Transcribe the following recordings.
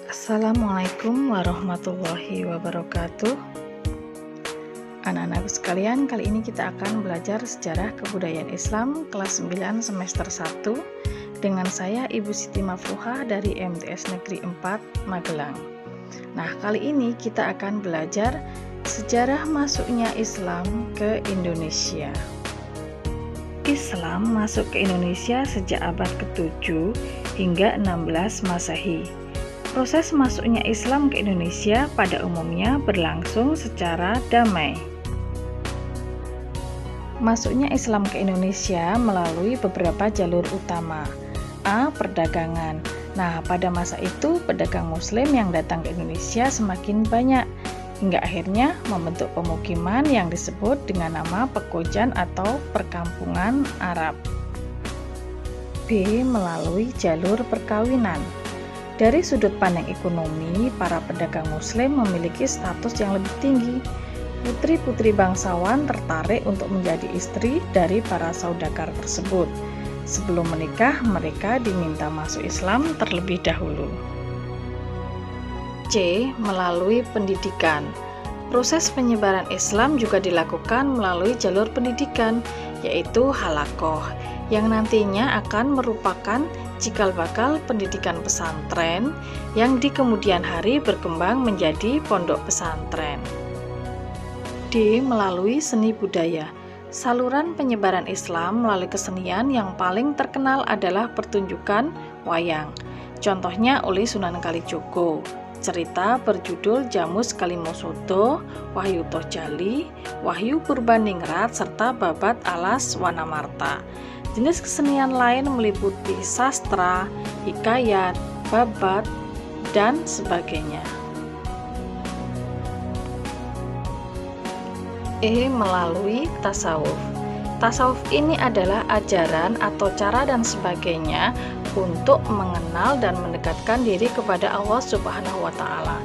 Assalamualaikum warahmatullahi wabarakatuh. Anak-anakku sekalian, kali ini kita akan belajar sejarah kebudayaan Islam kelas 9 semester 1 dengan saya Ibu Siti Mafruhah dari MTS Negeri 4 Magelang. Nah, kali ini kita akan belajar sejarah masuknya Islam ke Indonesia. Islam masuk ke Indonesia sejak abad ke-7 hingga 16 Masehi. Proses masuknya Islam ke Indonesia pada umumnya berlangsung secara damai. Masuknya Islam ke Indonesia melalui beberapa jalur utama. A. Perdagangan. Nah, pada masa itu pedagang Muslim yang datang ke Indonesia semakin banyak, hingga akhirnya membentuk pemukiman yang disebut dengan nama pekojan atau perkampungan Arab. B. Melalui jalur perkawinan. Dari sudut pandang ekonomi, para pedagang Muslim memiliki status yang lebih tinggi. Putri-putri bangsawan tertarik untuk menjadi istri dari para saudagar tersebut. Sebelum menikah, mereka diminta masuk Islam terlebih dahulu. C. Melalui pendidikan. Proses penyebaran Islam juga dilakukan melalui jalur pendidikan, yaitu halakoh, yang nantinya akan merupakan cikal bakal pendidikan pesantren yang di kemudian hari berkembang menjadi pondok pesantren. D. Melalui seni budaya. Saluran penyebaran Islam melalui kesenian yang paling terkenal adalah pertunjukan wayang. Contohnya oleh Sunan Kalijogo. Cerita berjudul Jamus Kalimosodo, Wahyu Tohjali, Wahyu Purbaningrat, serta Babat Alas Wanamarta. Jenis kesenian lain meliputi sastra, hikayat, babat, dan sebagainya. E. Melalui tasawuf. Tasawuf ini adalah ajaran atau cara dan sebagainya untuk mengenal dan mendekatkan diri kepada Allah Subhanahu wa Ta'ala.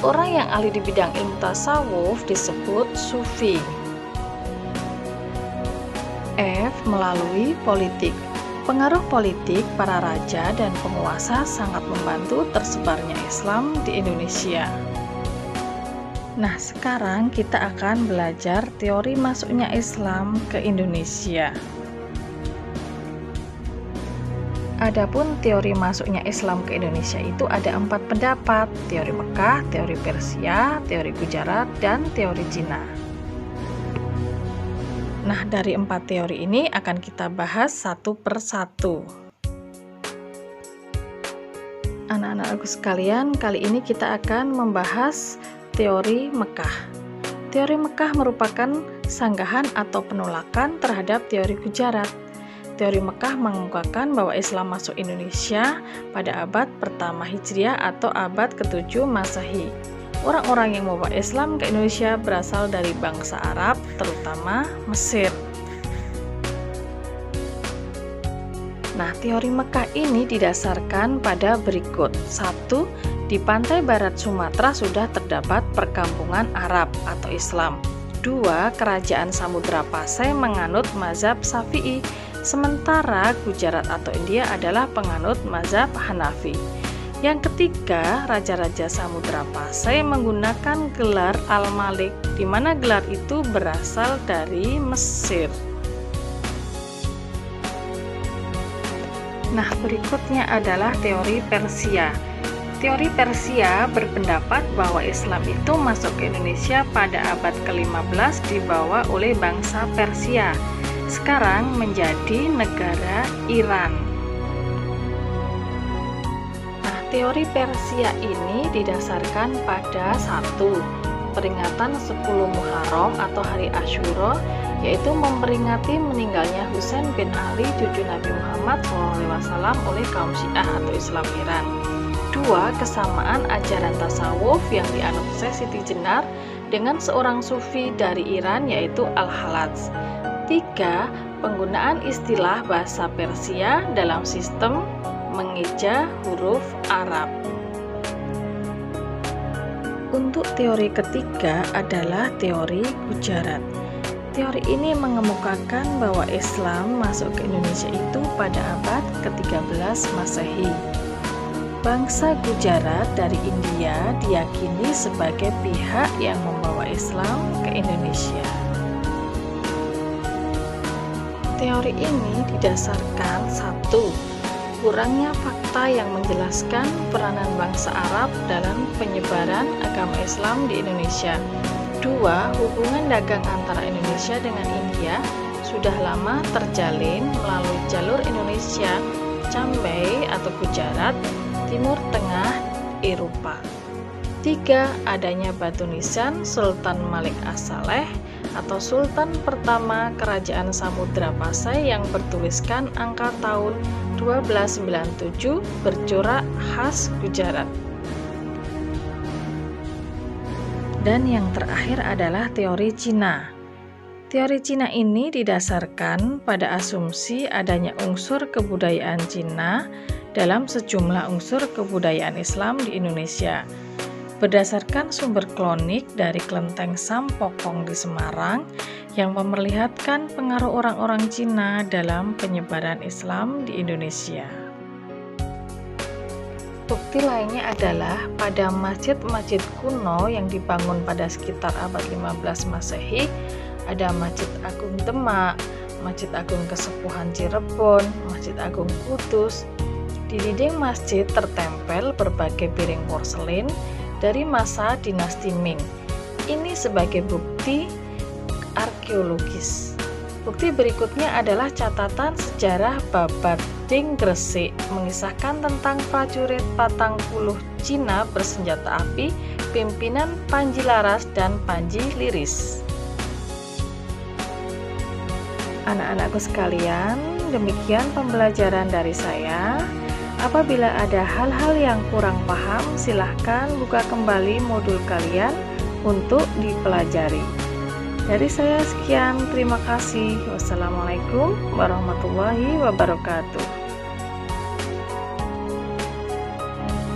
Orang yang ahli di bidang ilmu tasawuf disebut sufi. F. Melalui politik. Pengaruh politik para raja dan penguasa sangat membantu tersebarnya Islam di Indonesia. Nah, sekarang kita akan belajar teori masuknya Islam ke Indonesia. Adapun teori masuknya Islam ke Indonesia itu ada 4 pendapat: teori Mekah, teori Persia, teori Gujarat, dan teori Cina. Nah, dari 4 teori ini akan kita bahas satu per satu. Anak-anakku sekalian, kali ini kita akan membahas teori Mekah. Teori Mekah merupakan sanggahan atau penolakan terhadap teori Gujarat. Teori Mekah mengemukakan bahwa Islam masuk Indonesia pada abad pertama Hijriah atau abad ke-7 Masehi. Orang-orang yang membawa Islam ke Indonesia berasal dari bangsa Arab, terutama Mesir. Nah, teori Mekah ini didasarkan pada berikut. 1. Di pantai barat Sumatera sudah terdapat perkampungan Arab atau Islam. 2. Kerajaan Samudra Pasai menganut mazhab Syafi'i, sementara Gujarat atau India adalah penganut mazhab Hanafi. Yang ketiga, raja-raja Samudra Pasai menggunakan gelar Al-Malik, di mana gelar itu berasal dari Mesir. Nah, berikutnya adalah teori Persia. Teori Persia berpendapat bahwa Islam itu masuk ke Indonesia pada abad ke-15 dibawa oleh bangsa Persia, sekarang menjadi negara Iran. Teori Persia ini didasarkan pada 1. Peringatan 10 Muharram atau hari Asyura, yaitu memperingati meninggalnya Husain bin Ali cucu Nabi Muhammad SAW oleh kaum Syiah atau Islam Iran. 2. Kesamaan ajaran tasawuf yang dianut Syekh Siti Jenar dengan seorang sufi dari Iran yaitu Al-Halaj. 3. Penggunaan istilah bahasa Persia dalam sistem mengeja huruf Arab. Untuk teori ketiga adalah teori Gujarat. Teori ini mengemukakan bahwa Islam masuk ke Indonesia itu pada abad ke-13 Masehi. Bangsa Gujarat dari India diyakini sebagai pihak yang membawa Islam ke Indonesia. Teori ini didasarkan satu, kurangnya fakta yang menjelaskan peranan bangsa Arab dalam penyebaran agama Islam di Indonesia. Dua, hubungan dagang antara Indonesia dengan India sudah lama terjalin melalui jalur Indonesia, Cambay atau Gujarat, Timur Tengah, Eropa. Tiga, adanya batu nisan Sultan Malik As-Saleh atau Sultan pertama Kerajaan Samudra Pasai yang bertuliskan angka tahun 1297 bercorak khas Gujarat. Dan yang terakhir adalah teori Cina. Teori Cina ini didasarkan pada asumsi adanya unsur kebudayaan Cina dalam sejumlah unsur kebudayaan Islam di Indonesia. Berdasarkan sumber klonik dari Kelenteng Sampokong di Semarang yang memperlihatkan pengaruh orang-orang Cina dalam penyebaran Islam di Indonesia. Bukti lainnya adalah pada masjid-masjid kuno yang dibangun pada sekitar abad 15 Masehi, ada Masjid Agung Demak, Masjid Agung Kesepuhan Cirebon, Masjid Agung Kudus. Di dinding masjid tertempel berbagai piring porselen dari masa dinasti Ming. Ini sebagai bukti arkeologis. Bukti berikutnya adalah catatan sejarah Babading Gresik mengisahkan tentang prajurit Patang Puluh Cina bersenjata api pimpinan Panji Laras dan Panji Liris. Anak-anakku sekalian, demikian pembelajaran dari saya. Apabila ada hal-hal yang kurang paham, silahkan buka kembali modul kalian untuk dipelajari. Dari saya sekian, terima kasih. Wassalamualaikum warahmatullahi wabarakatuh.